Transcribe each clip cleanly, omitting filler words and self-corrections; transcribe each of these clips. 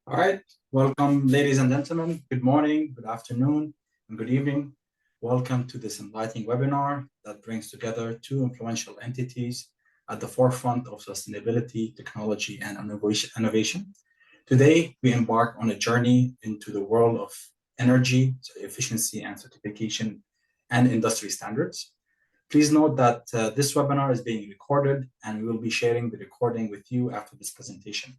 All right, welcome, ladies and gentlemen. Good morning, good afternoon, and good evening. Welcome to this enlightening webinar that brings together two influential entities at the forefront of sustainability, technology, and innovation. Today, we embark on a journey into the world of energy, efficiency, and certification, and industry standards. Please note that this webinar is being recorded, and we will be sharing the recording with you after this presentation.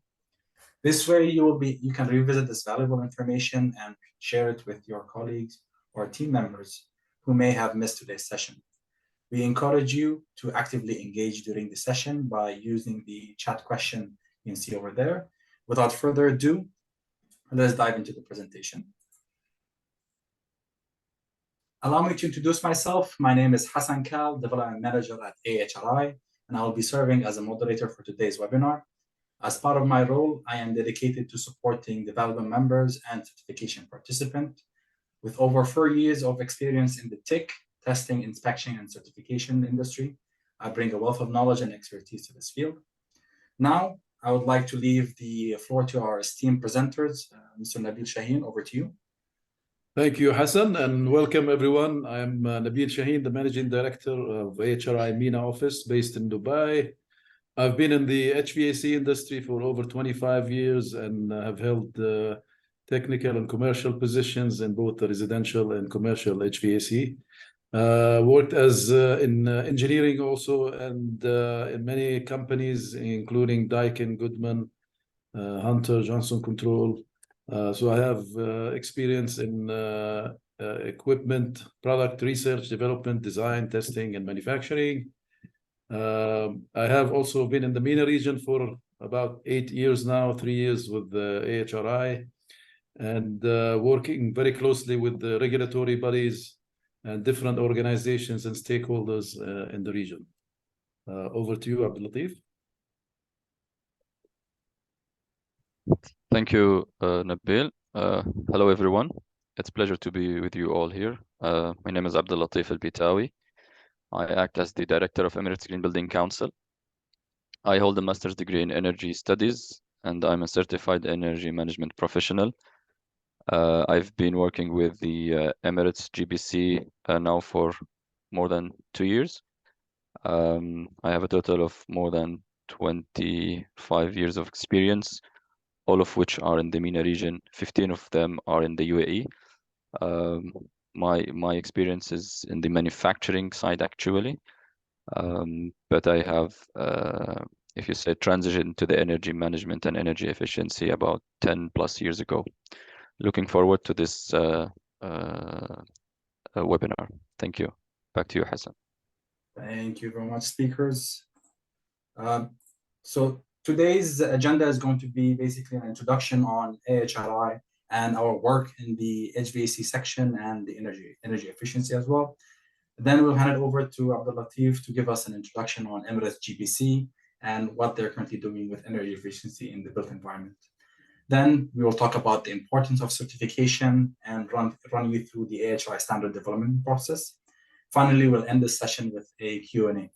This way, you can revisit this valuable information and share it with your colleagues or team members who may have missed today's session. We encourage you to actively engage during the session by using the chat question you can see over there. Without further ado, let's dive into the presentation. Allow me to introduce myself. My name is Hassan Kal, Development Manager at AHRI, and I will be serving as a moderator for today's webinar. As part of my role, I am dedicated to supporting development members and certification participants. With over 4 years of experience in the TIC, testing, inspection, and certification industry, I bring a wealth of knowledge and expertise to this field. Now, I would like to leave the floor to our esteemed presenters. Mr. Nabil Shaheen, over to you. Thank you, Hassan, and welcome everyone. I'm Nabil Shaheen, the Managing Director of AHRI MENA office based in Dubai. I've been in the HVAC industry for over 25 years and have held technical and commercial positions in both the residential and commercial HVAC. Worked as in engineering also, and in many companies, including Daikin, Goodman, Hunter, Johnson Control. So I have experience in equipment, product research, development, design, testing, and manufacturing. I have also been in the MENA region for about 8 years now, 3 years with the AHRI, and working very closely with the regulatory bodies and different organizations and stakeholders in the region. Over to you, Abdul Latif. Thank you, Nabil. Hello, everyone. It's a pleasure to be with you all here. My name is Abdul Latif Al-Bitawi. I act as the Director of Emirates Green Building Council. I hold a master's degree in energy studies, and I'm a certified energy management professional. I've been working with the Emirates GBC now for more than 2 years. I have a total of more than 25 years of experience, all of which are in the MENA region. 15 of them are in the UAE. My experience is in the manufacturing side, actually, but I have, if you say, transitioned to the energy management and energy efficiency about 10 plus years ago. Looking forward to this webinar. Thank you. Back to you, Hassan. Thank you very much, speakers. So today's agenda is going to be basically an introduction on AHRI and our work in the HVAC section and the energy efficiency as well. Then we'll hand it over to Abdul Latif to give us an introduction on Emirates GBC and what they're currently doing with energy efficiency in the built environment. Then we will talk about the importance of certification and run you through the AHRI standard development process. Finally, we'll end this session with a Q&A.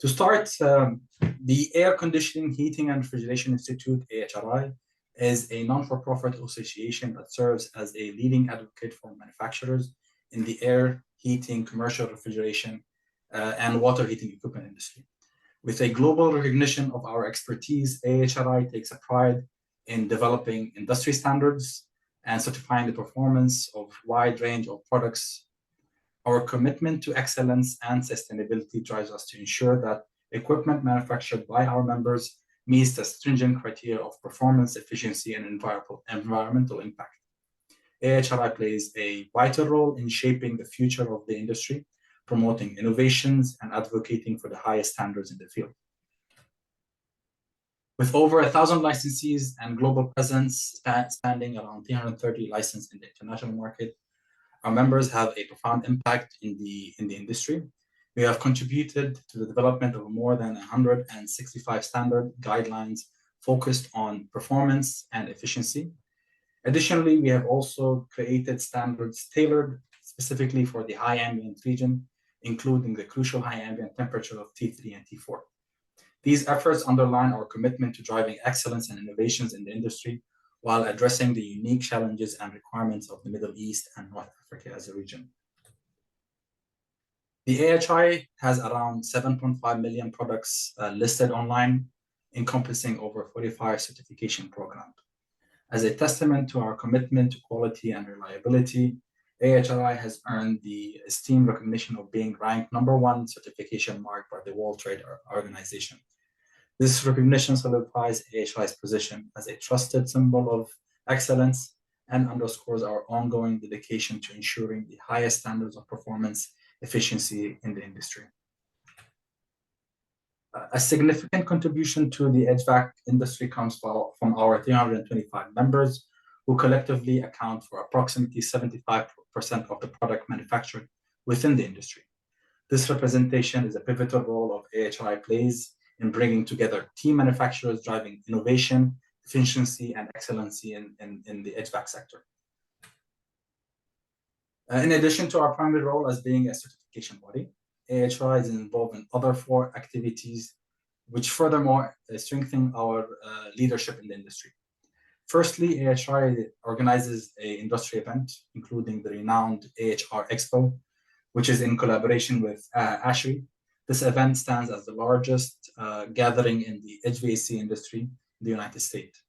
To start, the Air Conditioning, Heating and Refrigeration Institute, AHRI, is a non-for-profit association that serves as a leading advocate for manufacturers in the air, heating, commercial refrigeration, and water heating equipment industry. With a global recognition of our expertise, AHRI takes a pride in developing industry standards and certifying the performance of a wide range of products. Our commitment to excellence and sustainability drives us to ensure that equipment manufactured by our members meets the stringent criteria of performance, efficiency, and environmental impact. AHRI plays a vital role in shaping the future of the industry, promoting innovations and advocating for the highest standards in the field. With over 1,000 licensees and global presence spanning around 330 licenses in the international market, our members have a profound impact in the industry. We have contributed to the development of more than 165 standard guidelines focused on performance and efficiency. Additionally, we have also created standards tailored specifically for the high ambient region, including the crucial high ambient temperature of T3 and T4. These efforts underline our commitment to driving excellence and innovations in the industry while addressing the unique challenges and requirements of the Middle East and North Africa as a region. The AHRI has around 7.5 million products listed online, encompassing over 45 certification programs. As a testament to our commitment to quality and reliability, AHRI has earned the esteemed recognition of being ranked #1 certification mark by the World Trade Organization. This recognition solidifies AHRI's position as a trusted symbol of excellence and underscores our ongoing dedication to ensuring the highest standards of performance efficiency in the industry. A significant contribution to the HVAC industry comes from our 325 members, who collectively account for approximately 75% of the product manufactured within the industry. This representation is a pivotal role of AHRI plays in bringing together team manufacturers driving innovation, efficiency, and excellency in the HVAC sector. In addition to our primary role as being a certification body, AHRI is involved in other 4 activities, which furthermore strengthen our leadership in the industry. Firstly, AHRI organizes an industry event, including the renowned AHR Expo, which is in collaboration with AHRI. This event stands as the largest gathering in the HVAC industry in the United States.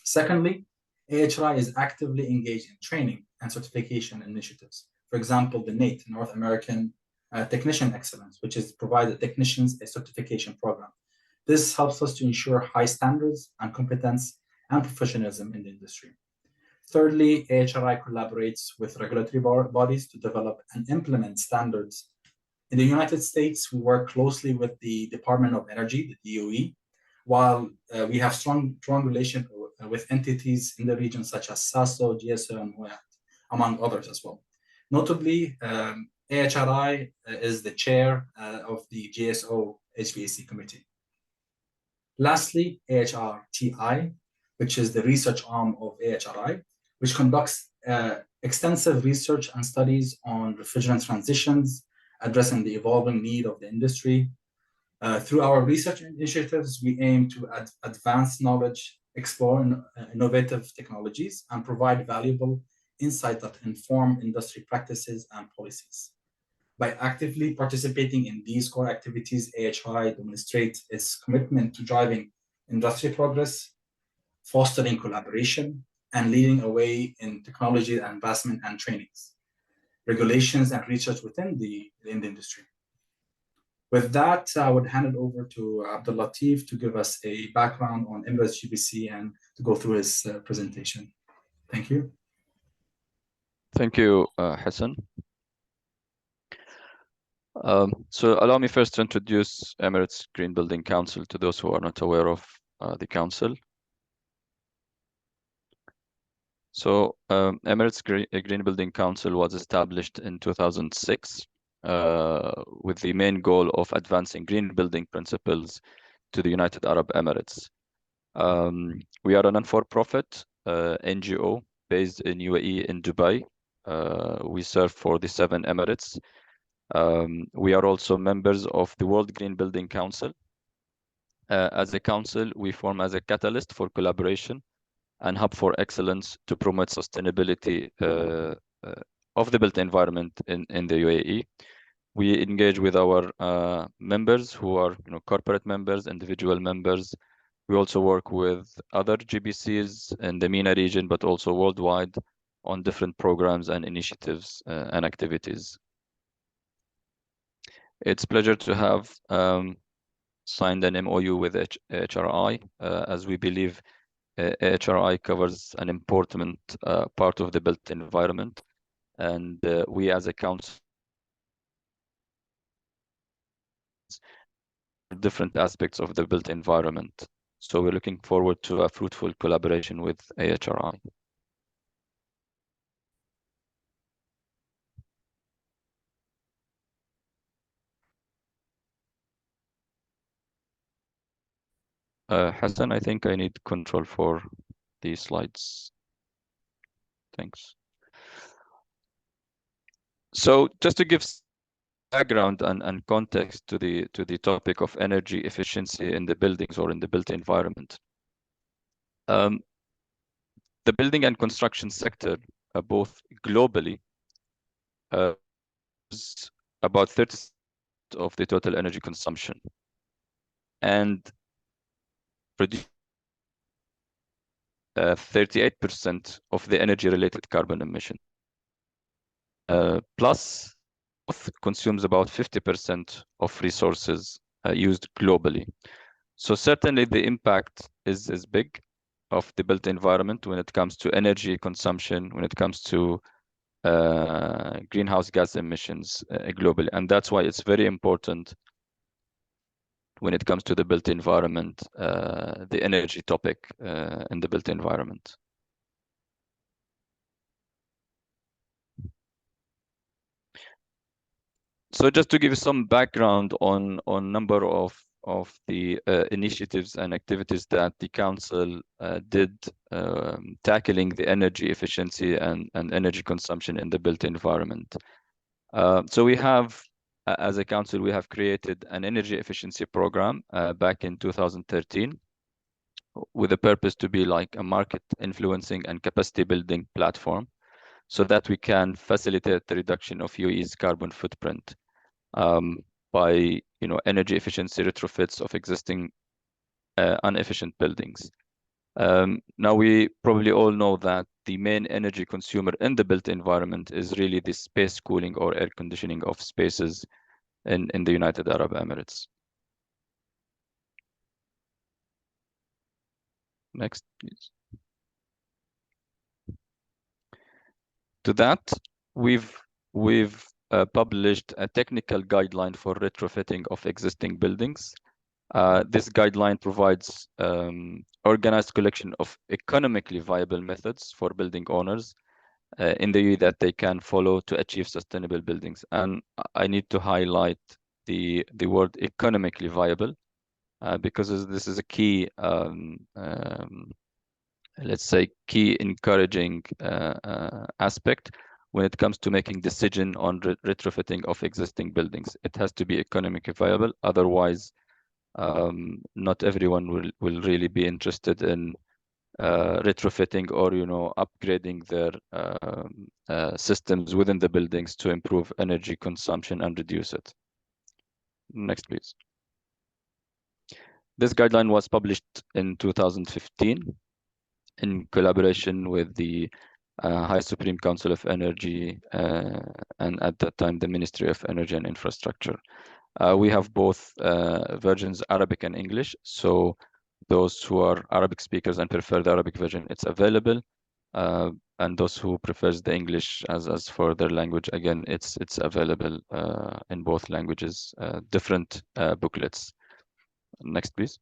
Secondly, AHRI is actively engaged in training and certification initiatives. For example, the NATE, North American Technician Excellence, which is provide the technicians a certification program. This helps us to ensure high standards and competence and professionalism in the industry. Thirdly, AHRI collaborates with regulatory bodies to develop and implement standards. In the United States, we work closely with the Department of Energy, the DOE, while we have strong relation with entities in the region such as SASO, GSO, and MOAT, among others as well. Notably, AHRI is the chair of the GSO HVAC committee. Lastly, AHRTI, which is the research arm of AHRI, which conducts extensive research and studies on refrigerant transitions, addressing the evolving need of the industry. Through our research initiatives, we aim to advance knowledge, explore innovative technologies, and provide valuable insight that inform industry practices and policies. By actively participating in these core activities, AHRI demonstrates its commitment to driving industry progress, fostering collaboration, and leading a way in technology advancement and trainings, regulations, and research within the industry. With that, I would hand it over to Abdul Latif to give us a background on Emirates GBC and to go through his presentation. Thank you. Thank you, Hassan. So allow me first to introduce Emirates Green Building Council to those who are not aware of the council. So Emirates Green Building Council was established in 2006 with the main goal of advancing green building principles to the United Arab Emirates. We are a non-for-profit NGO based in UAE in Dubai. We serve for the 7 Emirates. We are also members of the World Green Building Council. As a council, we form as a catalyst for collaboration and hub for excellence to promote sustainability of the built environment in the UAE. We engage with our members who are corporate members, individual members. We also work with other GBCs in the MENA region, but also worldwide on different programs and initiatives and activities. It's a pleasure to have signed an MOU with AHRI, as we believe AHRI covers an important part of the built environment, and we as a council different aspects of the built environment. So we're looking forward to a fruitful collaboration with AHRI. Hassan, I think I need control for these slides. Thanks. So just to give background and context to the topic of energy efficiency in the buildings or in the built environment. The building and construction sector, both globally, is about 30% of the total energy consumption, and produce 38% of the energy-related carbon emission. Plus, consumes about 50% of resources used globally. So certainly the impact is big of the built environment when it comes to energy consumption, when it comes to greenhouse gas emissions globally. And that's why it's very important when it comes to the built environment, the energy topic in the built environment. So just to give you some background on number of the initiatives and activities that the council did tackling the energy efficiency and energy consumption in the built environment. So we have, as a council, we have created an energy efficiency program back in 2013 with the purpose to be like a market influencing and capacity building platform so that we can facilitate the reduction of UAE's carbon footprint by energy efficiency retrofits of existing inefficient buildings. Now we probably all know that the main energy consumer in the built environment is really the space cooling or air conditioning of spaces in the United Arab Emirates. Next, please. To that, we've published a technical guideline for retrofitting of existing buildings. This guideline provides organized collection of economically viable methods for building owners in the UAE that they can follow to achieve sustainable buildings. And I need to highlight the word economically viable because this is a key, let's say, key encouraging aspect when it comes to making decision on retrofitting of existing buildings. It has to be economically viable, otherwise not everyone will really be interested in retrofitting or upgrading their systems within the buildings to improve energy consumption and reduce it. Next, please. This guideline was published in 2015 in collaboration with the High Supreme Council of Energy and at that time the Ministry of Energy and Infrastructure. We have both versions, Arabic and English. So those who are Arabic speakers and prefer the Arabic version, it's available. And those who prefers the English as for their language, again, it's available in both languages, different booklets. Next, please.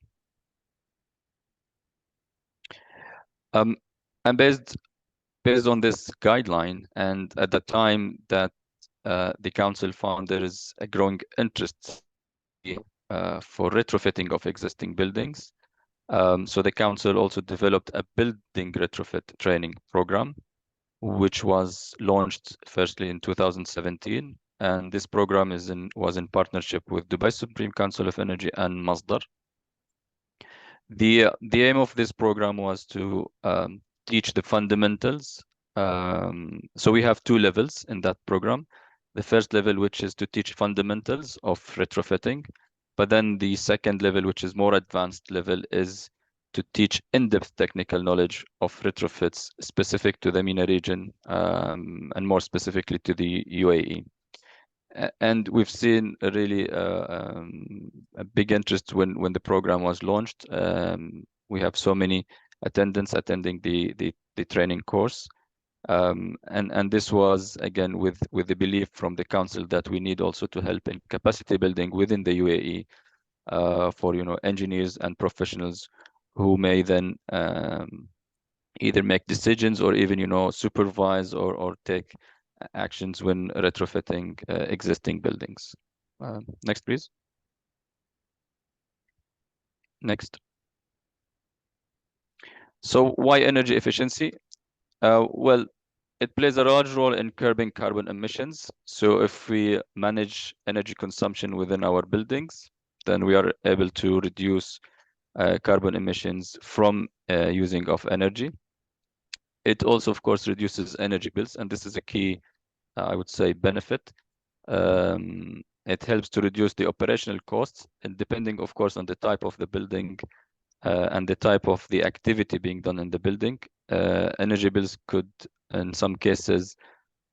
And based on this guideline, and at the time that the council found there is a growing interest for retrofitting of existing buildings. So the council also developed a building retrofit training program, which was launched firstly in 2017. And this program was in partnership with Dubai Supreme Council of Energy and Masdar. The aim of this program was to teach the fundamentals. So we have two levels in that program. The first level, which is to teach fundamentals of retrofitting, but then the second level, which is more advanced level, is to teach in-depth technical knowledge of retrofits specific to the MENA region and more specifically to the UAE. And we've seen a really a big interest when the program was launched. We have so many attendants attending the training course. And this was, again, with the belief from the council that we need also to help in capacity building within the UAE for engineers and professionals who may then either make decisions or even supervise or take actions when retrofitting existing buildings. Next, please. Next. So why energy efficiency? Well, it plays a large role in curbing carbon emissions. So if we manage energy consumption within our buildings, then we are able to reduce carbon emissions from using of energy. It also, of course, reduces energy bills, and this is a key, I would say, benefit. It helps to reduce the operational costs, and depending, of course, on the type of the building and the type of the activity being done in the building, energy bills could, in some cases,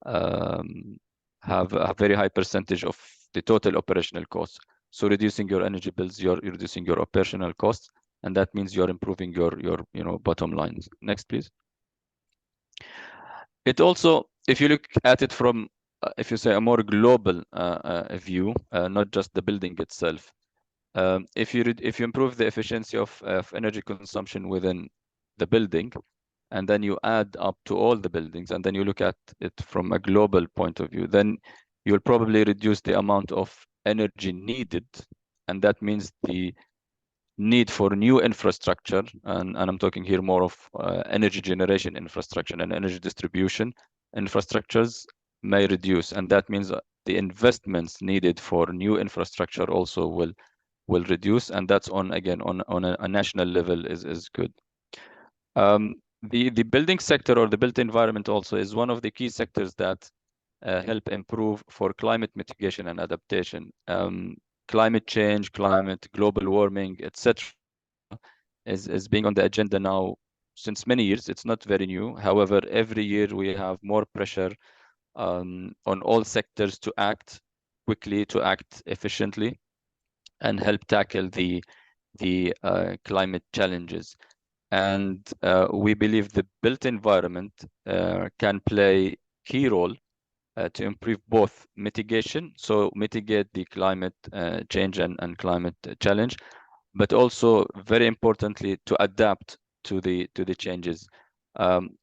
have a very high percentage of the total operational costs. So reducing your energy bills, you're reducing your operational costs, and that means you're improving your bottom lines. Next, please. It also, if you look at it from, if you say, a more global view, not just the building itself, if you improve the efficiency of energy consumption within the building, and then you add up to all the buildings, and then you look at it from a global point of view, then you'll probably reduce the amount of energy needed, and that means the need for new infrastructure, and I'm talking here more of energy generation infrastructure and energy distribution infrastructures may reduce, and that means the investments needed for new infrastructure also will reduce, and that's on a national level is good. The building sector or the built environment also is one of the key sectors that help improve for climate mitigation and adaptation. Climate change, global warming, etc., is being on the agenda now since many years. It's not very new. However, every year we have more pressure on all sectors to act quickly, to act efficiently, and help tackle the climate challenges. And we believe the built environment can play key role to improve both mitigation, so mitigate the climate change and climate challenge, but also very importantly to adapt to the changes.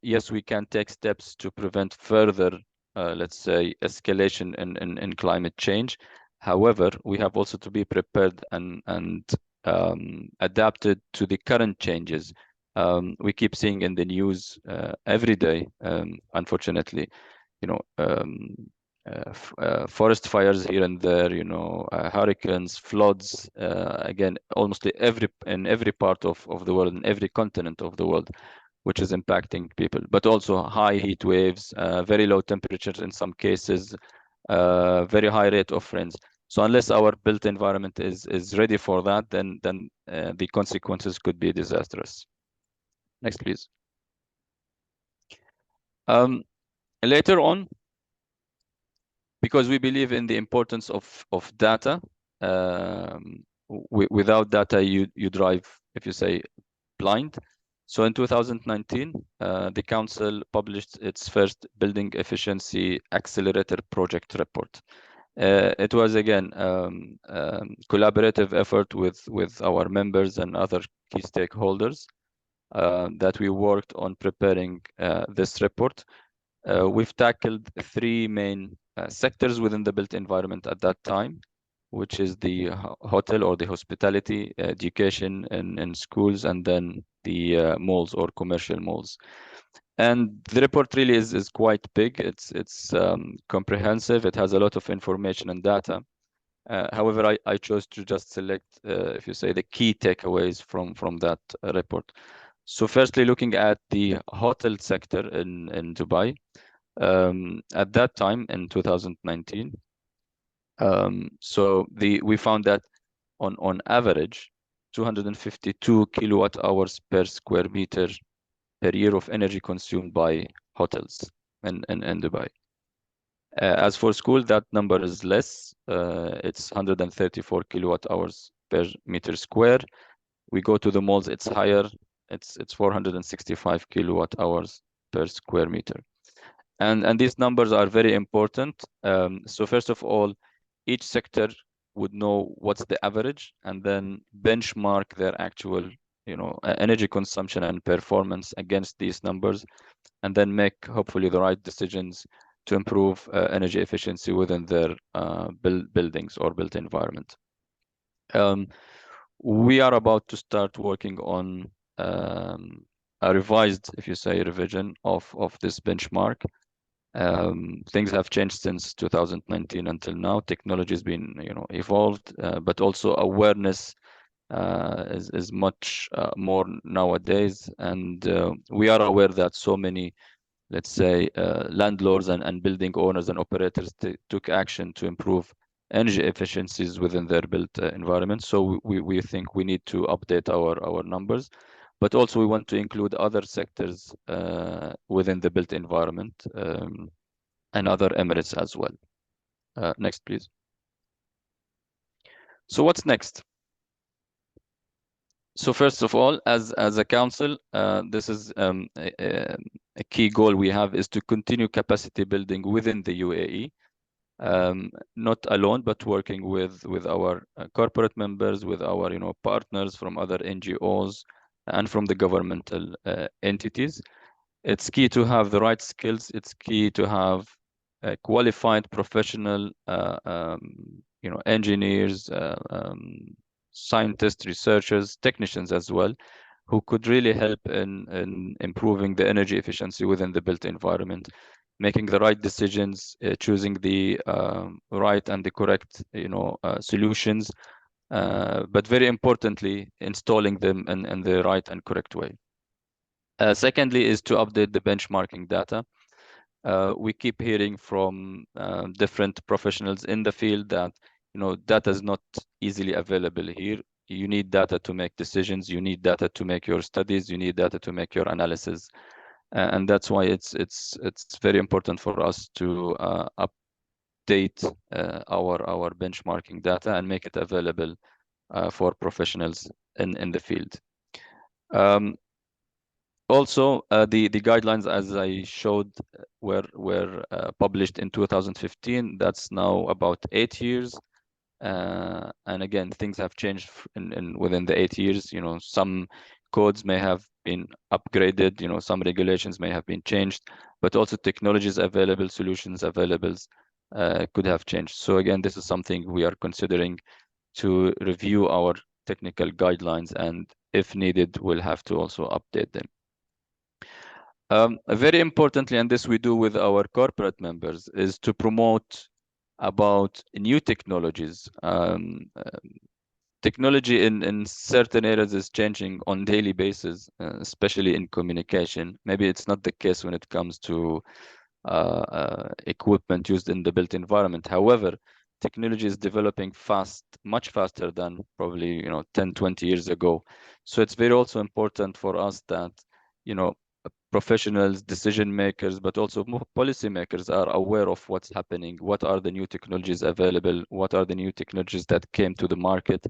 Yes, we can take steps to prevent further, let's say, escalation in climate change. However, we have also to be prepared and adapted to the current changes. We keep seeing in the news every day, unfortunately, forest fires here and there, hurricanes, floods, again, almost in every part of the world, in every continent of the world, which is impacting people, but also high heat waves, very low temperatures in some cases, very high rate of rains. So unless our built environment is ready for that, then the consequences could be disastrous. Next, please. Later on, because we believe in the importance of data, without data, you drive, if you say, blind. So in 2019, the council published its first Building Efficiency Accelerator Project report. It was, again, collaborative effort with our members and other key stakeholders that we worked on preparing this report. We've tackled three main sectors within the built environment at that time, which is the hotel or the hospitality, education in schools, and then the malls or commercial malls. And the report really is quite big. It's comprehensive. It has a lot of information and data. However, I chose to just select, if you say, the key takeaways from that report. So firstly, looking at the hotel sector in Dubai, at that time in 2019, we found that on average 252 kilowatt hours per square meter per year of energy consumed by hotels in Dubai. As for school, that number is less. It's 134 kilowatt hours per meter square. We go to the malls, it's higher. It's 465 kilowatt hours per square meter. And these numbers are very important. So first of all, each sector would know what's the average and then benchmark their actual energy consumption and performance against these numbers, and then make hopefully the right decisions to improve energy efficiency within their buildings or built environment. We are about to start working on a revised, if you say, revision of this benchmark, Things have changed since 2019 until now. Technology has been, evolved, but also awareness is much more nowadays. And we are aware that so many, let's say, landlords and building owners and operators took action to improve energy efficiencies within their built environment. So we think we need to update our numbers, but also we want to include other sectors within the built environment and other Emirates as well. Next, please. So what's next? So first of all, as a council, this is a key goal we have, is to continue capacity building within the UAE, not alone, but working with our corporate members, with our partners from other NGOs and from the governmental entities. It's key to have the right skills. It's key to have qualified professional, engineers, scientists, researchers, technicians as well, who could really help in improving the energy efficiency within the built environment, making the right decisions, choosing the right and the correct solutions, but very importantly, installing them in the right and correct way. Secondly is to update the benchmarking data. We keep hearing from different professionals in the field that data is not easily available here. You need data to make decisions. You need data to make your studies. You need data to make your analysis, and that's why it's very important for us to update our benchmarking data and make it available for professionals in the field. Also, the guidelines, as I showed, were published in 2015. That's now about 8 years. And again, things have changed within the 8 years. Some codes may have been upgraded. Some regulations may have been changed, but also technologies available, solutions available could have changed. So again, this is something we are considering to review our technical guidelines, and if needed, we'll have to also update them. Very importantly, and this we do with our corporate members, is to promote about new technologies. Technology in certain areas is changing on daily basis, especially in communication. Maybe it's not the case when it comes to equipment used in the built environment. However, technology is developing fast, much faster than probably 10, 20 years ago. So it's very also important for us that professionals, decision makers, but also policy makers are aware of what's happening. What are the new technologies available? What are the new technologies that came to the market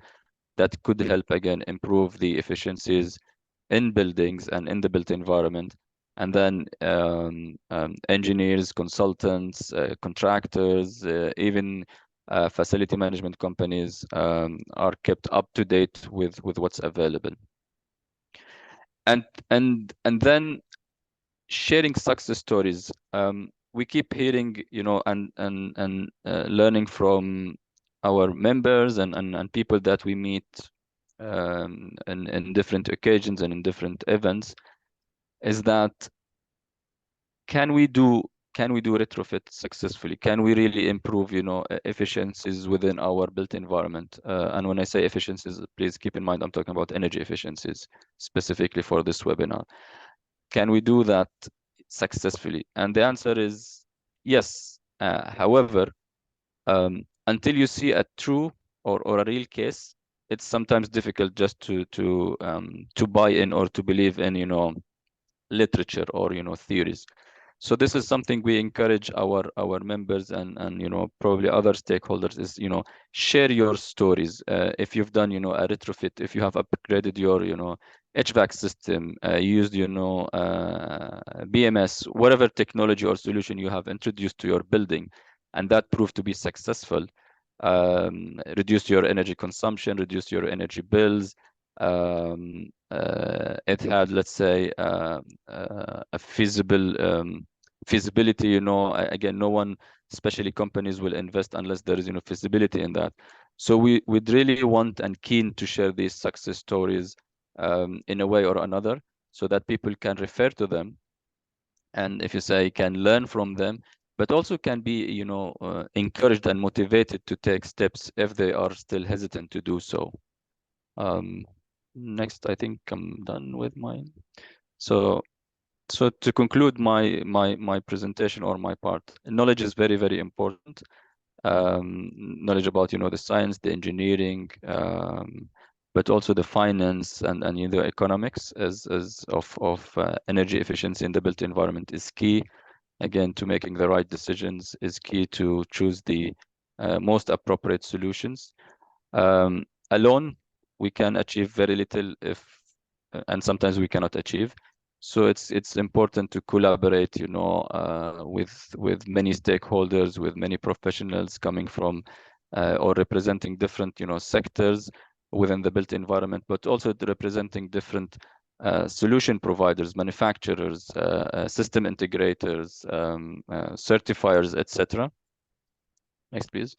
that could help, again, improve the efficiencies in buildings and in the built environment? And then engineers, consultants, contractors, even facility management companies are kept up to date with what's available. And then sharing success stories. We keep hearing, and learning from our members and people that we meet in different occasions and in different events, is that can we do retrofit successfully? Can we really improve efficiencies within our built environment? And when I say efficiencies, please keep in mind I'm talking about energy efficiencies specifically for this webinar. Can we do that successfully? And the answer is yes. However, until you see a true or a real case, it's sometimes difficult just to buy in or to believe in literature or theories. So this is something we encourage our members and probably other stakeholders is share your stories. If you've done a retrofit, if you have upgraded your HVAC system, used BMS, whatever technology or solution you have introduced to your building, and that proved to be successful, reduce your energy consumption, reduce your energy bills. It had, let's say, a feasibility. Again, no one, especially companies, will invest unless there is feasibility in that. So we'd really want and keen to share these success stories in a way or another, so that people can refer to them and if you say can learn from them, but also can be, encouraged and motivated to take steps if they are still hesitant to do so. Next, I think I'm done with mine. So to conclude my presentation or my part, knowledge is very, very important. Knowledge about, the science, the engineering, but also the finance and the economics of energy efficiency in the built environment is key. Again, to making the right decisions is key to choose the most appropriate solutions. Alone, we can achieve very little and sometimes we cannot achieve. So it's important to collaborate, with many stakeholders, with many professionals coming from or representing different, sectors within the built environment, but also representing different solution providers, manufacturers, system integrators, certifiers, etc. Next, please.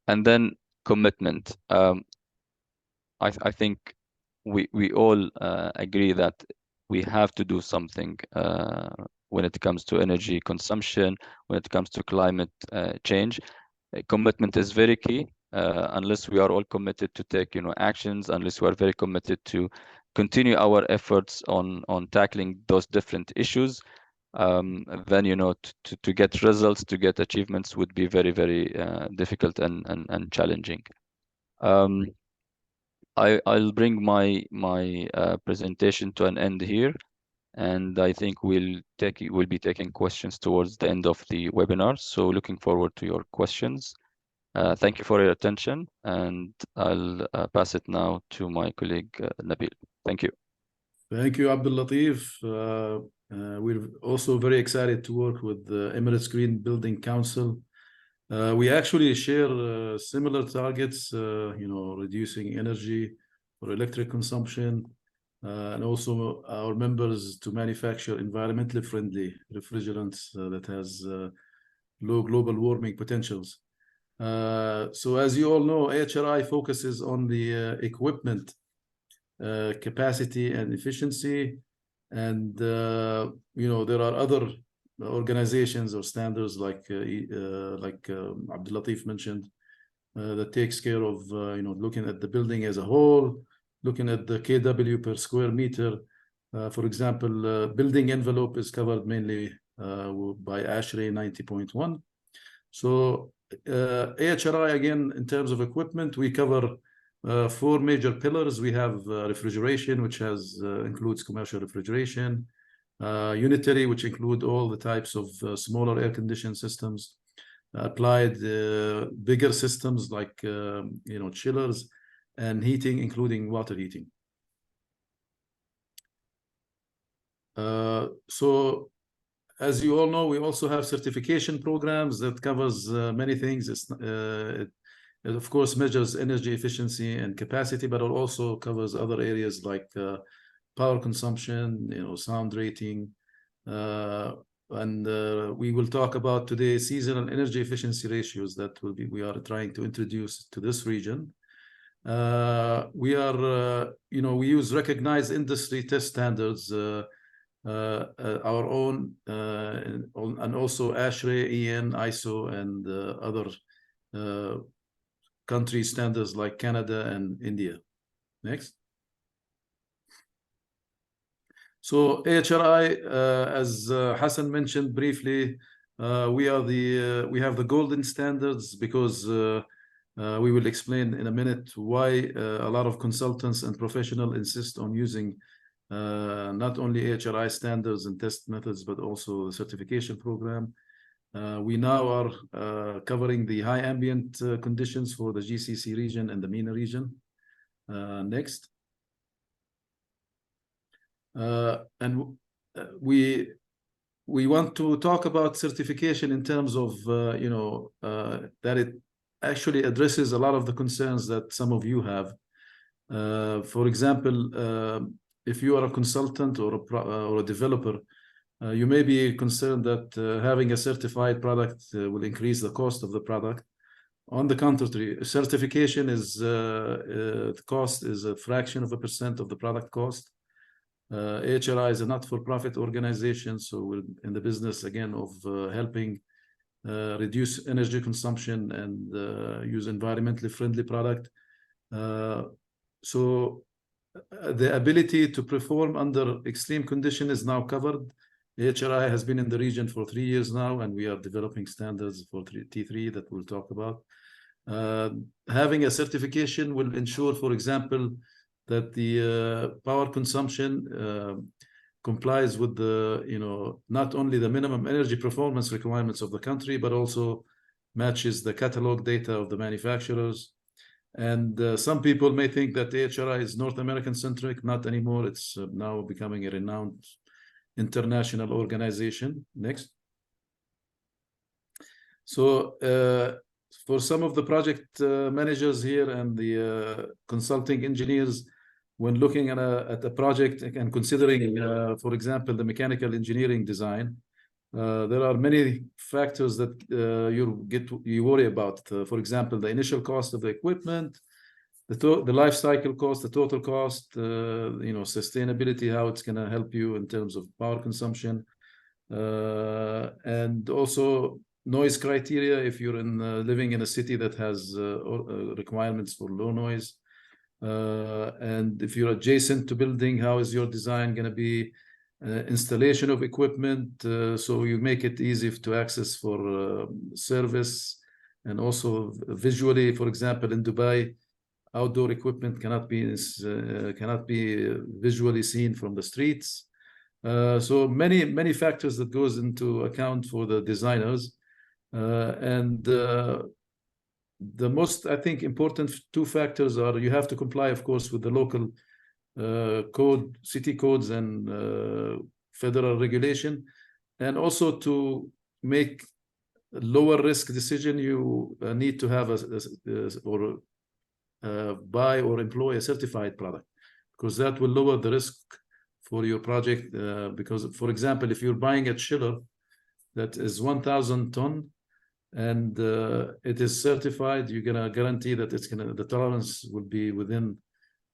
And then commitment. I think we all agree that we have to do something when it comes to energy consumption, when it comes to climate change. Commitment is very key. Unless we are all committed to take, actions, unless we are very committed to continue our efforts on tackling those different issues, then, to get results, to get achievements would be very, very difficult and challenging. I'll bring my presentation to an end here, and I think we'll be taking questions towards the end of the webinar. So looking forward to your questions. Thank you for your attention, and I'll pass it now to my colleague Nabil. Thank you. Thank you, Abdul Latif. We're also very excited to work with the Emirates Green Building Council. We actually share similar targets, reducing energy or electric consumption, and also our members to manufacture environmentally friendly refrigerants that has low global warming potentials. So as you all know, AHRI focuses on the equipment capacity and efficiency, and there are other organizations or standards like Abdul Latif mentioned that takes care of looking at the building as a whole, looking at the kW per square meter. For example, building envelope is covered mainly by AHRI 90.1. So AHRI, again, in terms of equipment, we cover 4 major pillars. We have refrigeration, which includes commercial refrigeration, unitary, which include all the types of smaller air conditioning systems, applied bigger systems like chillers, and heating, including water heating. So as you all know, we also have certification programs that covers many things. It of course measures energy efficiency and capacity, but it also covers other areas like power consumption, sound rating, and we will talk about today seasonal energy efficiency ratios that we are trying to introduce to this region. We use recognized industry test standards, our own, and also AHRI, EN, ISO, and other country standards like Canada and India. Next. So AHRI, as Hassan mentioned briefly, we have the golden standards because we will explain in a minute why a lot of consultants and professionals insist on using not only AHRI standards and test methods, but also the certification program. We now are covering the high ambient conditions for the GCC region and the MENA region. Next. And we want to talk about certification in terms of that it actually addresses a lot of the concerns that some of you have. For example, if you are a consultant or a developer, you may be concerned that having a certified product will increase the cost of the product. On the contrary, certification is the cost is a fraction of a % of the product cost. AHRI is a not-for-profit organization, so we're in the business again of helping reduce energy consumption and use environmentally friendly product. So the ability to perform under extreme condition is now covered. AHRI has been in the region for 3 years now, and we are developing standards for T3 that we'll talk about. Having a certification will ensure, for example, that the power consumption complies with the, not only the minimum energy performance requirements of the country, but also matches the catalog data of the manufacturers. And some people may think that AHRI is North American centric. Not anymore. It's now becoming a renowned international organization. Next. So for some of the project managers here and the consulting engineers, when looking at a project and considering, for example, the mechanical engineering design, there are many factors that you worry about. For example, the initial cost of the equipment, the life cycle cost, the total cost, sustainability, how it's going to help you in terms of power consumption, and also noise criteria if you're living in a city that has requirements for low noise. And if you're adjacent to building, how is your design going to be? Installation of equipment, so you make it easy to access for service, and also visually. For example, in Dubai, outdoor equipment cannot be visually seen from the streets. So many factors that goes into account for the designers, and the most, I think, important two factors are you have to comply, of course, with the local code, city codes, and federal regulation, and also to make a lower risk decision, you need to have buy or employ a certified product, because that will lower the risk for your project. Because, for example, if you're buying a chiller that is 1,000 ton and it is certified, you're gonna guarantee that the tolerance will be within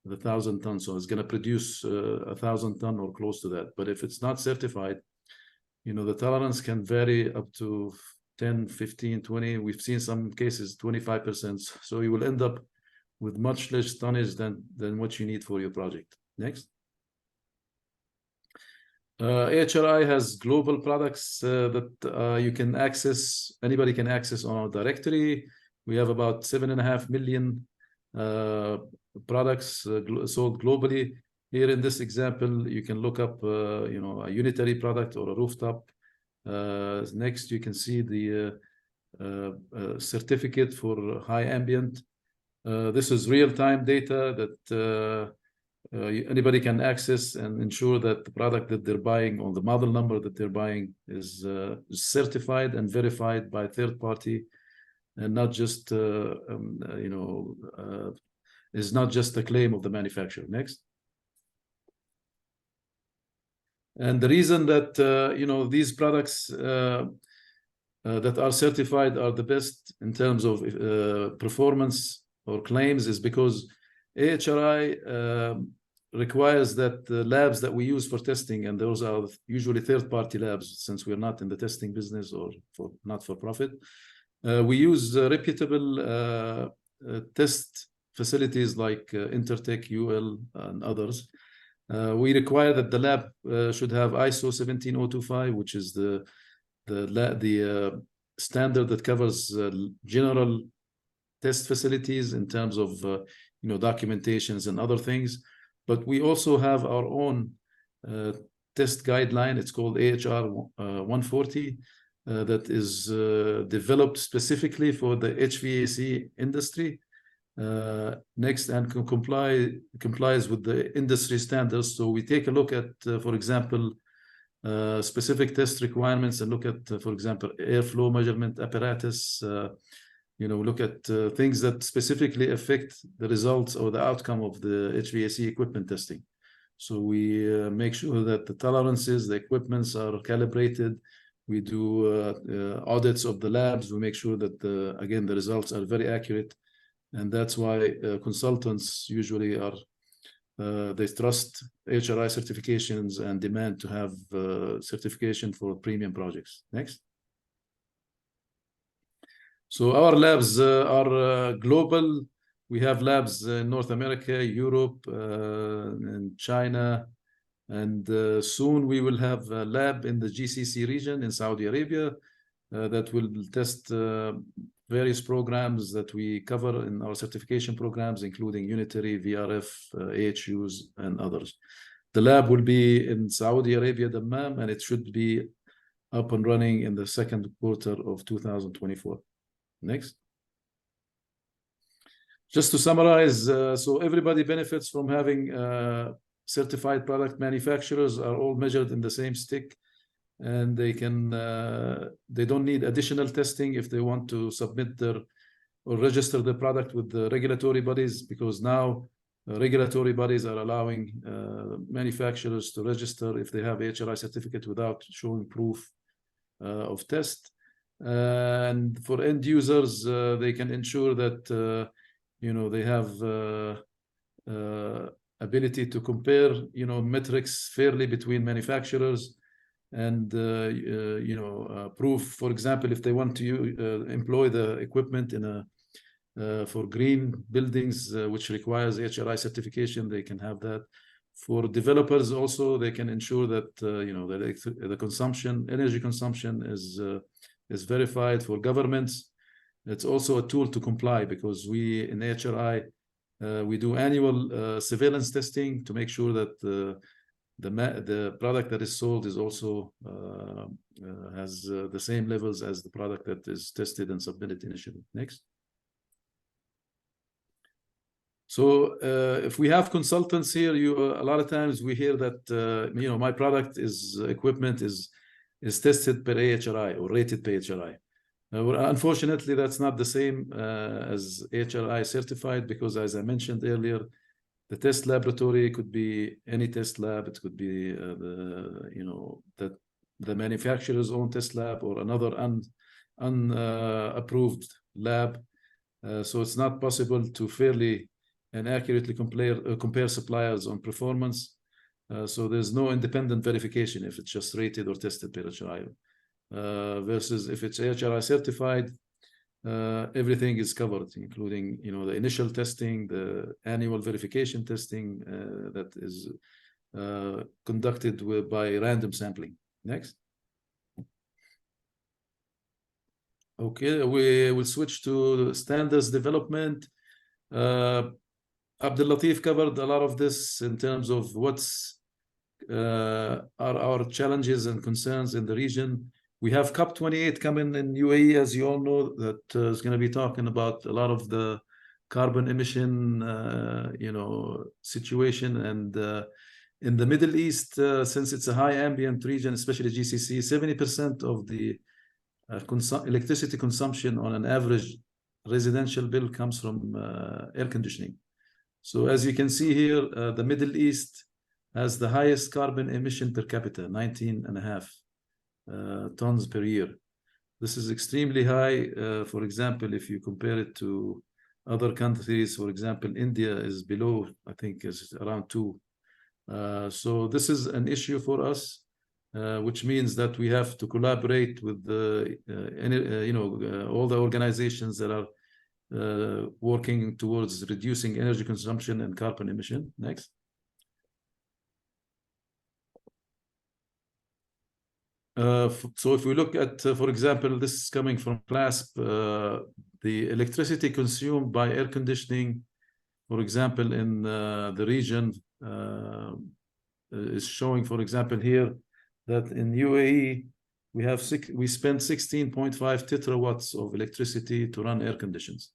the 1,000 tons, so it's going to produce 1,000 ton or close to that. But if it's not certified, the tolerance can vary up to 10, 15, 20. We've seen some cases 25%. So you will end up with much less tonnage than what you need for your project. Next. AHRI has global products that you can access. Anybody can access on our directory. We have about 7.5 million products sold globally. Here in this example, you can look up, a unitary product or a rooftop. Next, you can see the certificate for high ambient. This is real-time data that anybody can access and ensure that the product that they're buying, or the model number that they're buying, is certified and verified by third party, and not just is not just a claim of the manufacturer. Next. And the reason that these products that are certified are the best in terms of performance or claims is because AHRI requires that the labs that we use for testing, and those are usually third-party labs, since we're not in the testing business or not-for-profit, we use reputable test facilities like Intertek, UL, and others. We require that the lab should have ISO 17025, which is the standard that covers general test facilities in terms of documentations and other things. But we also have our own test guideline. It's called AHR 140. That is developed specifically for the HVAC industry. Next, and complies with the industry standards. So we take a look at, for example, specific test requirements, and look at, for example, airflow measurement apparatus. Look at things that specifically affect the results or the outcome of the HVAC equipment testing. So we make sure that the tolerances, the equipments are calibrated. We do audits of the labs. We make sure that, again, the results are very accurate. And that's why consultants usually are they trust AHRI certifications and demand to have certification for premium projects. Next. So our labs are global. We have labs in North America, Europe, and China, and soon we will have a lab in the GCC region in Saudi Arabia that will test various programs that we cover in our certification programs, including unitary, VRF, AHUs, and others. The lab will be in Saudi Arabia, Dammam, and it should be up and running in the second quarter of 2024. Next. Just to summarize, so everybody benefits from having certified product manufacturers are all measured in the same stick, and they can they don't need additional testing if they want to submit their or register the product with the regulatory bodies, because now regulatory bodies are allowing manufacturers to register if they have AHRI certificate without showing proof of test. And for end users, they can ensure that they have ability to compare metrics fairly between manufacturers, and proof, for example, if they want to employ the equipment in a for green buildings, which requires AHRI certification, they can have that. For developers also, they can ensure that the consumption, energy consumption is verified. For governments, it's also a tool to comply, because we in AHRI we do annual surveillance testing to make sure that the product that is sold is also has the same levels as the product that is tested and submitted initially. Next. So if we have consultants here, a lot of times we hear that my product equipment is tested per AHRI or rated per AHRI. Unfortunately, that's not the same as AHRI certified, because as I mentioned earlier, the test laboratory could be any test lab. It could be the manufacturer's own test lab or another unapproved lab. So it's not possible to fairly and accurately compare suppliers on performance. So there's no independent verification if it's just rated or tested per AHRI. Versus if it's AHRI certified, everything is covered, including the initial testing, the annual verification testing that is conducted by random sampling. Next. Okay, we will switch to standards development. Abdul Latif covered a lot of this in terms of what's are our challenges and concerns in the region. We have COP28 coming in UAE, as you all know, that is going to be talking about a lot of the carbon emission, situation. And in the Middle East, since it's a high ambient region, especially GCC, 70% of the electricity consumption on an average residential bill comes from air conditioning. So as you can see here, the Middle East has the highest carbon emission per capita, 19.5 tons per year. This is extremely high. For example, if you compare it to other countries, for example, India is below, I think is around 2. So this is an issue for us, which means that we have to collaborate with all the organizations that are working towards reducing energy consumption and carbon emission. Next. So if we look at, for example, this is coming from CLASP, the electricity consumed by air conditioning, for example, in the region is showing, for example, here that in UAE, we spend 16.5 tetrawatts of electricity to run air conditions.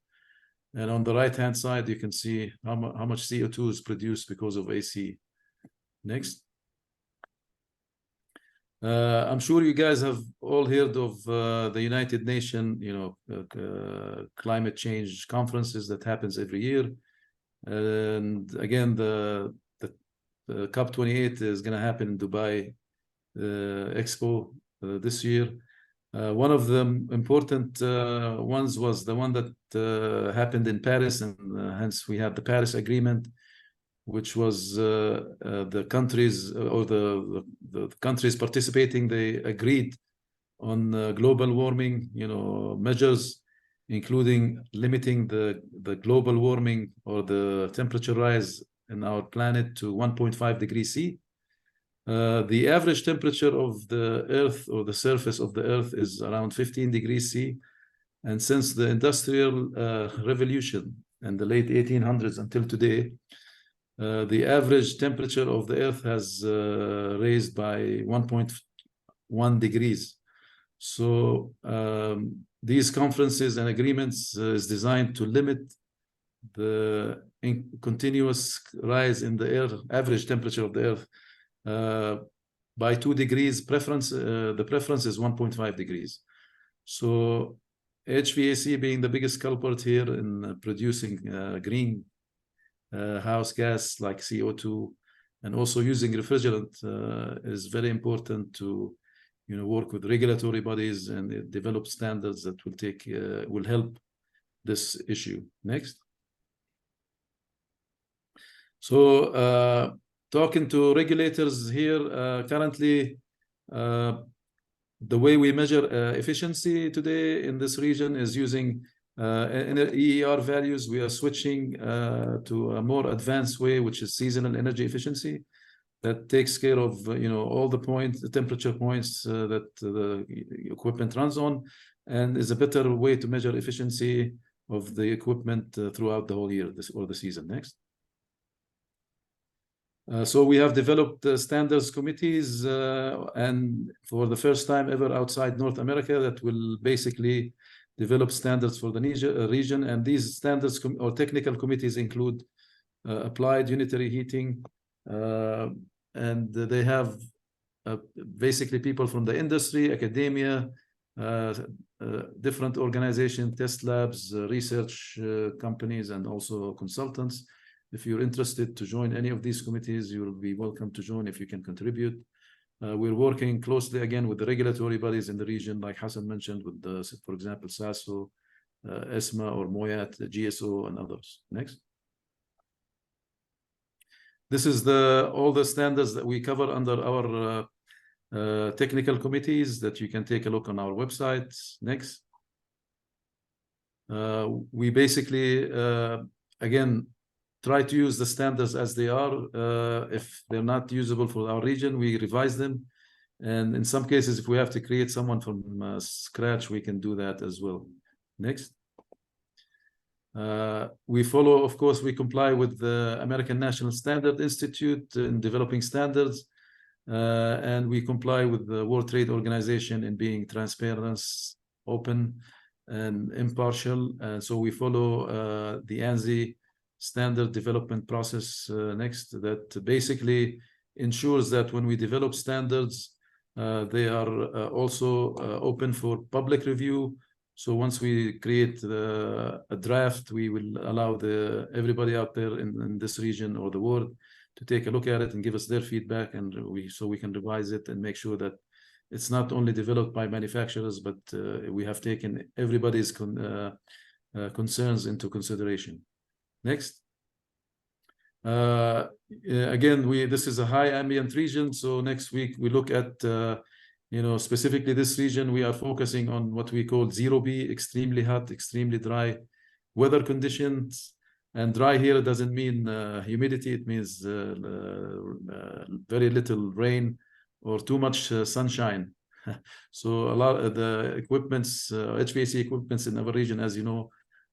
And on the right-hand side, you can see how much CO2 is produced because of AC. Next. I'm sure you guys have all heard of the United Nations, climate change conferences that happens every year. And again, the COP28 is going to happen in Dubai Expo this year. One of the important ones was the one that happened in Paris, and hence we have the Paris Agreement, which was the countries or the countries participating, they agreed on global warming, measures, including limiting the global warming or the temperature rise in our planet to 1.5 degrees C. The average temperature of the Earth or the surface of the Earth is around 15 degrees C. And since the Industrial Revolution in the late 1800s until today, the average temperature of the Earth has raised by 1.1 degrees. So these conferences and agreements is designed to limit the continuous rise in the average temperature of the Earth by 2 degrees. The preference is 1.5 degrees. So HVAC being the biggest culprit here in producing green house gas like CO2, and also using refrigerant is very important to work with regulatory bodies and develop standards that will help this issue. Next. So talking to regulators here, currently the way we measure efficiency today in this region is using EER values. We are switching to a more advanced way, which is seasonal energy efficiency, that takes care of all the temperature points that the equipment runs on, and is a better way to measure efficiency of the equipment throughout the whole year or the season. Next. So we have developed standards committees, and for the first time ever outside North America, that will basically develop standards for the region. And these standards or technical committees include applied unitary heating, and they have basically people from the industry, academia, different organizations, test labs, research companies, and also consultants. If you're interested to join any of these committees, you will be welcome to join if you can contribute. We're working closely again with the regulatory bodies in the region, like Hassan mentioned, with for example, SASO, ESMA or MOYAT, GSO, and others. Next. This is all the standards that we cover under our technical committees that you can take a look on our website. Next. We basically, again, try to use the standards as they are. If they're not usable for our region, we revise them. And in some cases, if we have to create someone from scratch, we can do that as well. Next. We follow, of course, we comply with the American National Standard Institute in developing standards. And we comply with the World Trade Organization in being transparent, open, and impartial. And so we follow the ANSI standard development process next, that basically ensures that when we develop standards, they are also open for public review. So once we create a draft, we will allow everybody out there in this region or the world to take a look at it and give us their feedback, and so we can revise it and make sure that it's not only developed by manufacturers, but we have taken everybody's concerns into consideration. Next. Again, this is a high ambient region. So next week we look at, specifically this region, we are focusing on what we call 0B, extremely hot, extremely dry weather conditions. And dry here doesn't mean humidity. It means very little rain or too much sunshine. So a lot of the equipments, HVAC equipments in our region, as you know,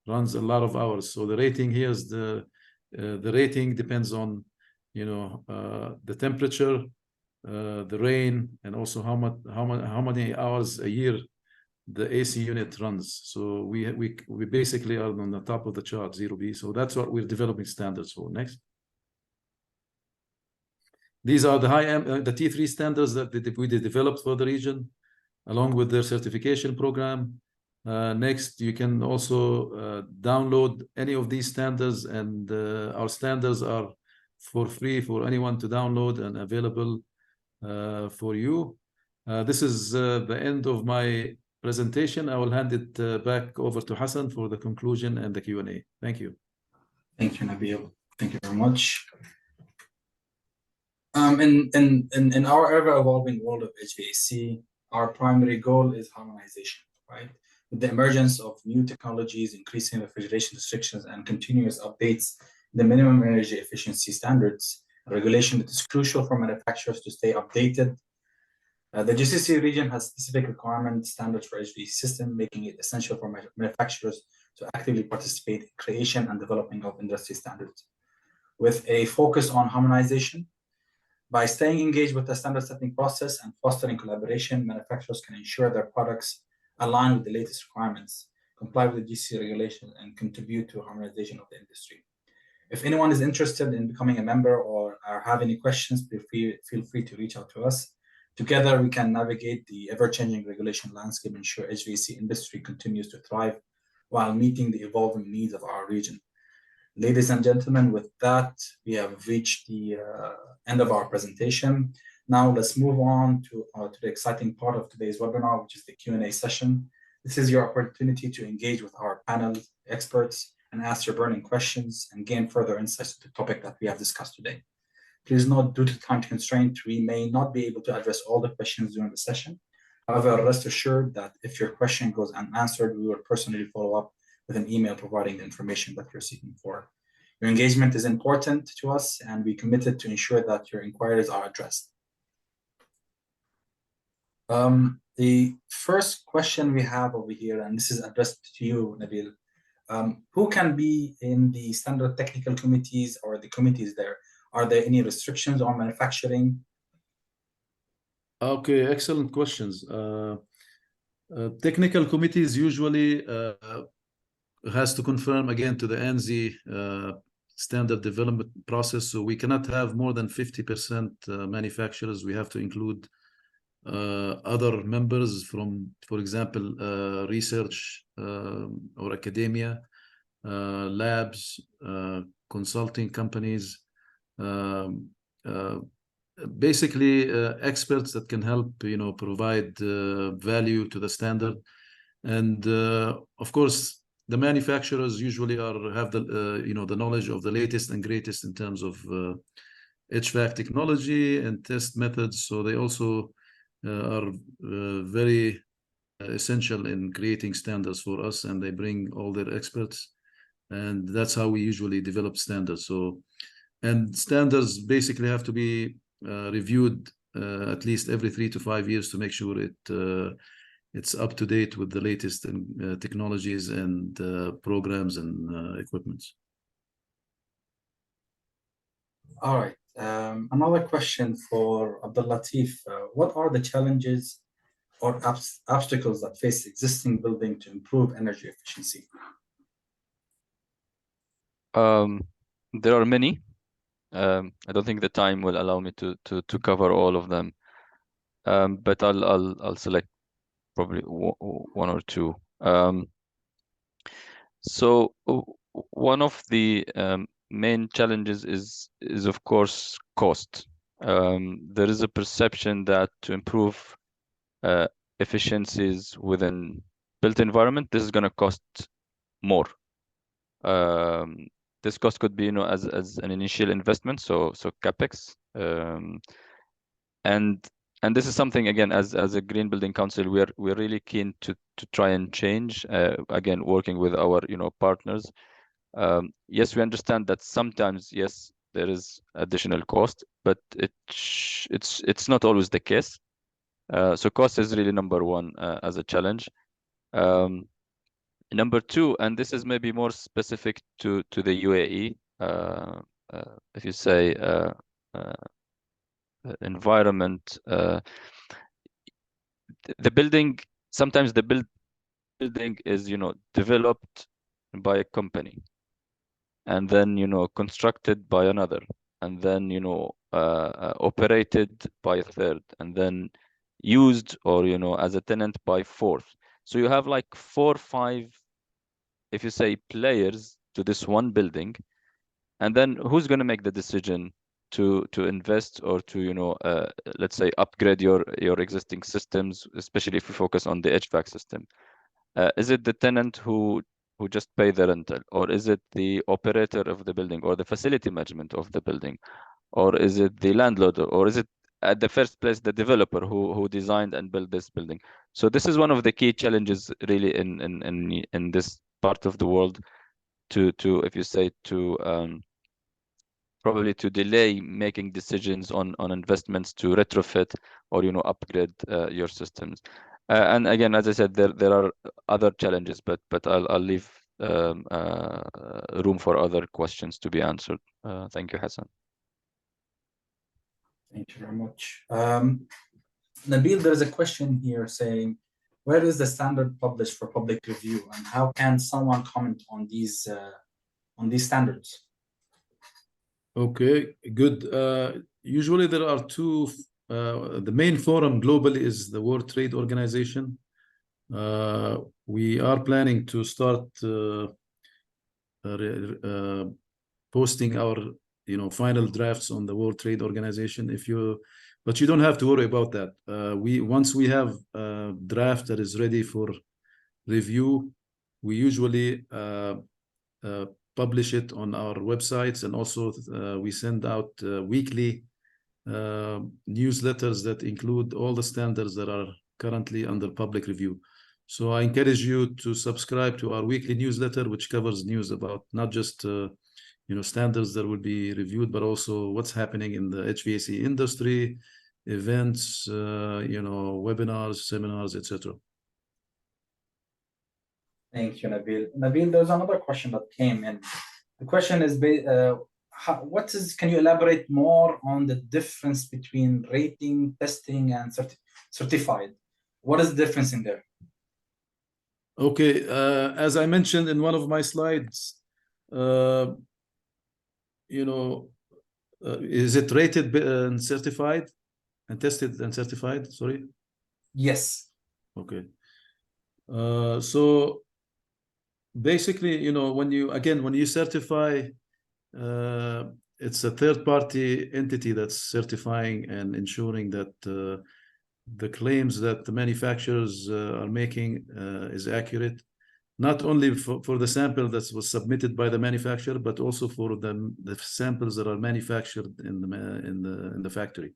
runs a lot of hours. So the rating here is the rating depends on, the temperature, the rain, and also how many hours a year the AC unit runs. So we basically are on the top of the chart, 0B. So that's what we're developing standards for. Next. These are the the T3 standards that we developed for the region, along with their certification program. Next, you can also download any of these standards, and our standards are for free for anyone to download and available for you. This is the end of my presentation. I will hand it back over to Hassan for the conclusion and the Q&A. Thank you. Thank you, Nabil. Thank you very much. In our ever-evolving world of HVAC, our primary goal is harmonization, right? With the emergence of new technologies, increasing refrigeration restrictions, and continuous updates in the minimum energy efficiency standards, regulation that is crucial for manufacturers to stay updated. The GCC region has specific requirement standards for HVAC system, making it essential for manufacturers to actively participate in creation and developing of industry standards. With a focus on harmonization, by staying engaged with the standard setting process and fostering collaboration, manufacturers can ensure their products align with the latest requirements, comply with the GCC regulations, and contribute to harmonization of the industry. If anyone is interested in becoming a member or have any questions, feel free to reach out to us. Together, we can navigate the ever-changing regulation landscape and ensure HVAC industry continues to thrive while meeting the evolving needs of our region. Ladies and gentlemen, with that, we have reached the end of our presentation. Now let's move on to the exciting part of today's webinar, which is the Q&A session. This is your opportunity to engage with our panel experts and ask your burning questions and gain further insights to the topic that we have discussed today. Please note, due to time constraint, we may not be able to address all the questions during the session. However, rest assured that if your question goes unanswered, we will personally follow up with an email providing the information that you're seeking for. Your engagement is important to us, and we committed to ensure that your inquiries are addressed. The first question we have over here, and this is addressed to you, Nabil, who can be in the standard technical committees or the committees there? Are there any restrictions on manufacturing? Okay, excellent questions. Technical committees usually has to confirm again to the ANSI standard development process. So we cannot have more than 50% manufacturers. We have to include other members from, for example, research or academia, labs, consulting companies, basically experts that can help, provide value to the standard. And of course, the manufacturers usually have the the knowledge of the latest and greatest in terms of HVAC technology and test methods. So they also are very essential in creating standards for us, and they bring all their experts, and that's how we usually develop standards. So, and standards basically have to be reviewed at least every 3 to 5 years to make sure it's up to date with the latest technologies and programs and equipments. All right. Another question for Abdul Latif. What are the challenges or obstacles that face existing building to improve energy efficiency? There are many. I don't think the time will allow me to cover all of them, but I'll select probably one or two. So one of the main challenges is of course cost. There is a perception that to improve efficiencies within built environment, this is going to cost more. This cost could be, as an initial investment, so capex, and this is something, again, as a Green Building Council, we're really keen to try and change. Again, working with our partners. Yes, we understand that sometimes, yes, there is additional cost, but it's not always the case. So cost is really number one as a challenge. Number two, and this is maybe more specific to the UAE, if you say environment, the building, sometimes the building is developed by a company, and then constructed by another, and then operated by a third, and then used or as a tenant by fourth. So you have like 4 or 5, if you say, players to this one building, and then who's going to make the decision to invest or to let's say upgrade your existing systems, especially if you focus on the HVAC system? Is it the tenant who just pay the rental, or is it the operator of the building or the facility management of the building, or is it the landlord, or is it at the first place the developer who designed and built this building? So this is one of the key challenges really in this part of the world, to if you say to probably to delay making decisions on investments to retrofit or upgrade your systems. And again, as I said, there are other challenges, but I'll leave room for other questions to be answered. Thank you, Hassan. Thank you very much. Nabil, there's a question here saying, where is the standard published for public review, and how can someone comment on these standards? Okay, good. Usually there are two. The main forum globally is the World Trade Organization. We are planning to start posting our final drafts on the World Trade Organization. But you don't have to worry about that. Once we have a draft that is ready for review, we usually publish it on our websites, and also we send out weekly newsletters that include all the standards that are currently under public review. So I encourage you to subscribe to our weekly newsletter, which covers news about not just standards that will be reviewed, but also what's happening in the HVAC industry, events, webinars, seminars, etc. Thank you, Nabil. Nabil, there's another question that came in. The question is, can you elaborate more on the difference between rating, testing, and certified? What is the difference in there? Okay, as I mentioned in one of my slides, is it rated and certified and tested and certified? Sorry. Yes. Okay. So basically, when you certify, it's a third-party entity that's certifying and ensuring that the claims that the manufacturers are making is accurate, not only for the sample that was submitted by the manufacturer, but also for the samples that are manufactured in the factory.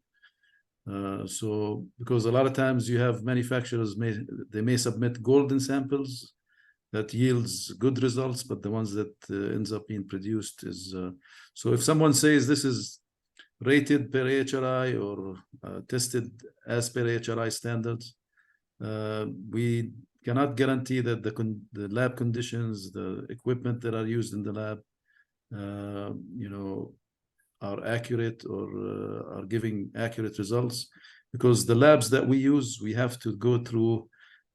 So because a lot of times you have manufacturers may submit golden samples that yields good results, but the ones that ends up being produced is so if someone says this is rated per AHRI or tested as per AHRI standards, we cannot guarantee that the lab conditions, the equipment that are used in the lab, are accurate or are giving accurate results, because the labs that we use, we have to go through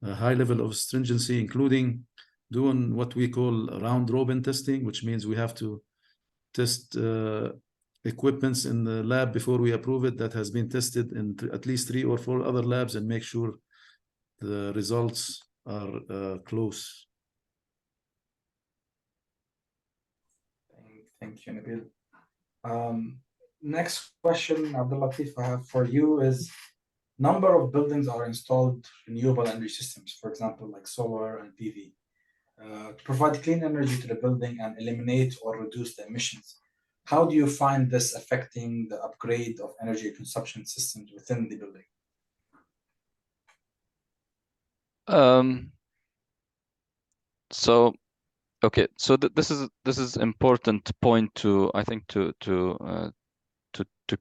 a high level of stringency, including doing what we call round robin testing, which means we have to test equipments in the lab before we approve it that has been tested in at least 3 or 4 other labs, and make sure the results are close. Thank you, Nabil. Next question, Abdul Latif, I have for you is, number of buildings are installed renewable energy systems, for example, like solar and PV, to provide clean energy to the building and eliminate or reduce the emissions. How do you find this affecting the upgrade of energy consumption systems within the building? So this is important point to, I think, to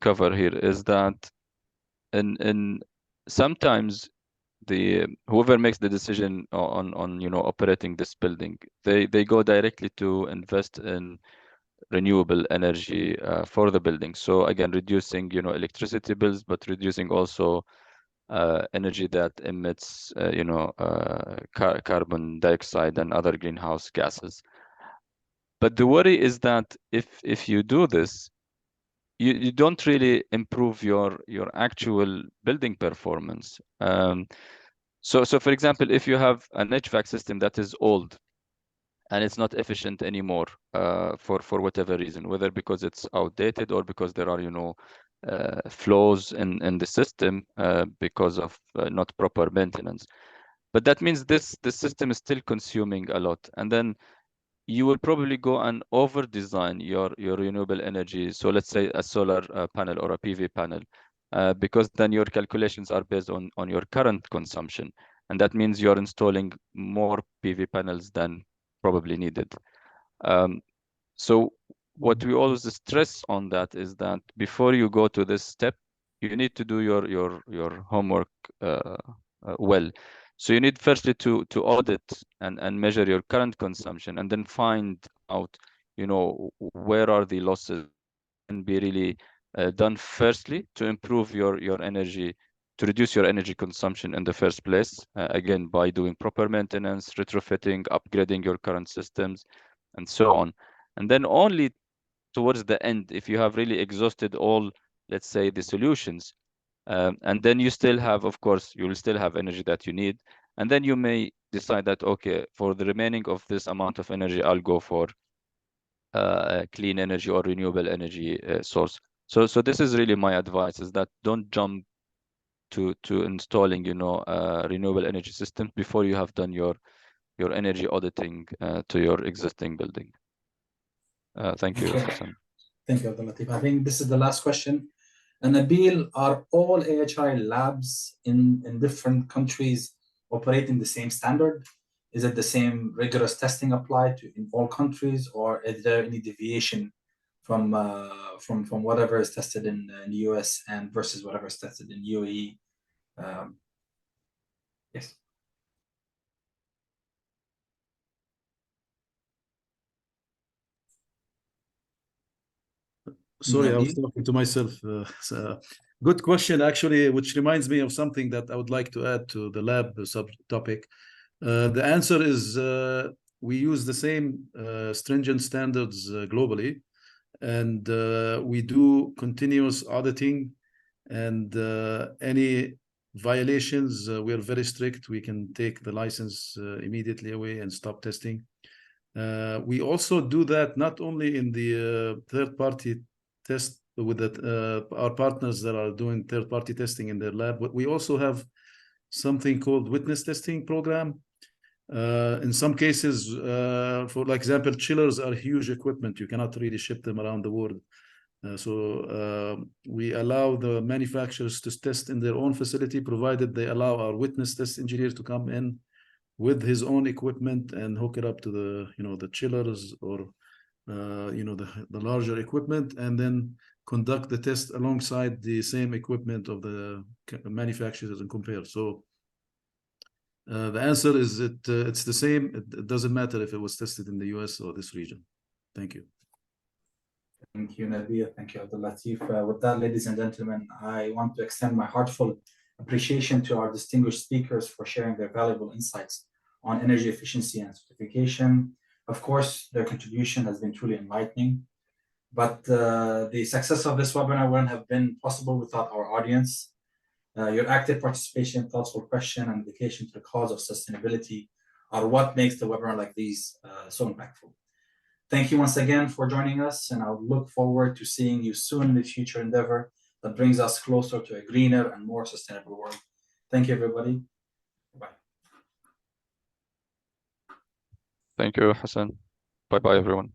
cover here, is that in sometimes whoever makes the decision on operating this building, they go directly to invest in renewable energy for the building. So again, reducing electricity bills, but reducing also energy that emits carbon dioxide and other greenhouse gases. But the worry is that if you do this, you don't really improve your actual building performance. So for example, if you have an HVAC system that is old and it's not efficient anymore for whatever reason, whether because it's outdated or because there are flaws in the system because of not proper maintenance, but that means this system is still consuming a lot, and then you will probably go and over design your renewable energy. So let's say a solar panel or a PV panel, because then your calculations are based on your current consumption, and that means you're installing more PV panels than probably needed. So what we always stress on that is that before you go to this step, you need to do your homework well. So you need firstly to audit and measure your current consumption, and then find out, you know, where are the losses, and be really done firstly to improve your energy, to reduce your energy consumption in the first place, again by doing proper maintenance, retrofitting, upgrading your current systems, and so on. And then only towards the end, if you have really exhausted all, let's say, the solutions, and then you still have, of course, you will still have energy that you need, and then you may decide that, okay, for the remaining of this amount of energy, I'll go for clean energy or renewable energy source. So this is really my advice, is that don't jump to installing, you know, renewable energy systems before you have done your energy auditing to your existing building. Thank you, Hassan. Thank you, Abdul Latif. I think this is the last question. And Nabil, are all AHRI labs in different countries operating the same standard? Is it the same rigorous testing applied in all countries, or is there any deviation from whatever is tested in the US and versus whatever is tested in UAE? Yes. Sorry, I was talking to myself. Good question, actually, which reminds me of something that I would like to add to the lab subtopic. The answer is we use the same stringent standards globally, and we do continuous auditing, and any violations, we are very strict. We can take the license immediately away and stop testing. We also do that not only in the third-party test with our partners that are doing third-party testing in their lab, but we also have something called witness testing program. In some cases, for example, chillers are huge equipment. You cannot really ship them around the world. So we allow the manufacturers to test in their own facility, provided they allow our witness test engineer to come in with his own equipment and hook it up to the, you know, the chillers or you know, the larger equipment, and then conduct the test alongside the same equipment of the manufacturers and compare. So the answer is it's the same. It doesn't matter if it was tested in the US or this region. Thank you. Thank you, Nabil. Thank you, Abdul Latif. With that, ladies and gentlemen, I want to extend my heartfelt appreciation to our distinguished speakers for sharing their valuable insights on energy efficiency and certification. Of course, their contribution has been truly enlightening, but the success of this webinar wouldn't have been possible without our audience. Your active participation, thoughtful question, and dedication to the cause of sustainability are what makes the webinar like these so impactful. Thank you once again for joining us, and I look forward to seeing you soon in the future endeavor that brings us closer to a greener and more sustainable world. Thank you, everybody. Bye. Thank you, Hassan. Bye-bye, everyone.